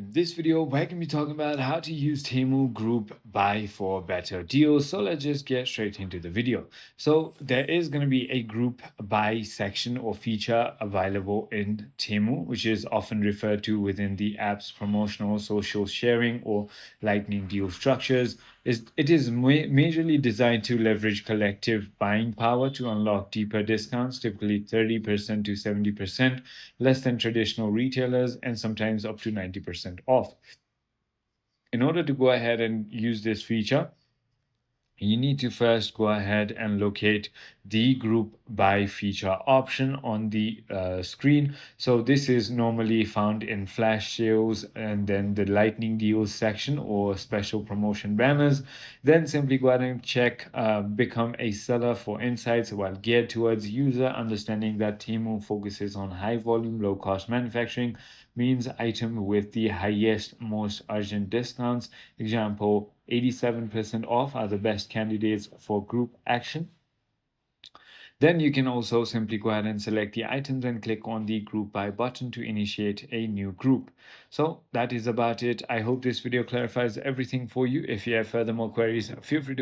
In this video, we're going to be talking about how to use TEMU group buy for better deals. So let's just get straight into the video. So there is going to be a group buy section or feature available in TEMU, which is often referred to within the app's promotional social sharing or lightning deal structures. It is majorly designed to leverage collective buying power to unlock deeper discounts, typically 30% to 70% less than traditional retailers, and sometimes up to 90% off. In order to go ahead and use this feature, you need to first go ahead and locate the group buy feature option on the screen. So this is normally found in flash sales and then the lightning deals section or special promotion banners. Then simply go ahead and check become a seller for insights, while geared towards user understanding that TEMU focuses on high volume, low cost manufacturing, means item with the highest, most urgent discounts. Example, 87% off are the best candidates for group action. Then you can also simply go ahead and select the items and click on the group buy button to initiate a new group. So that is about it. I hope this video clarifies everything for you. If you have further more queries, feel free to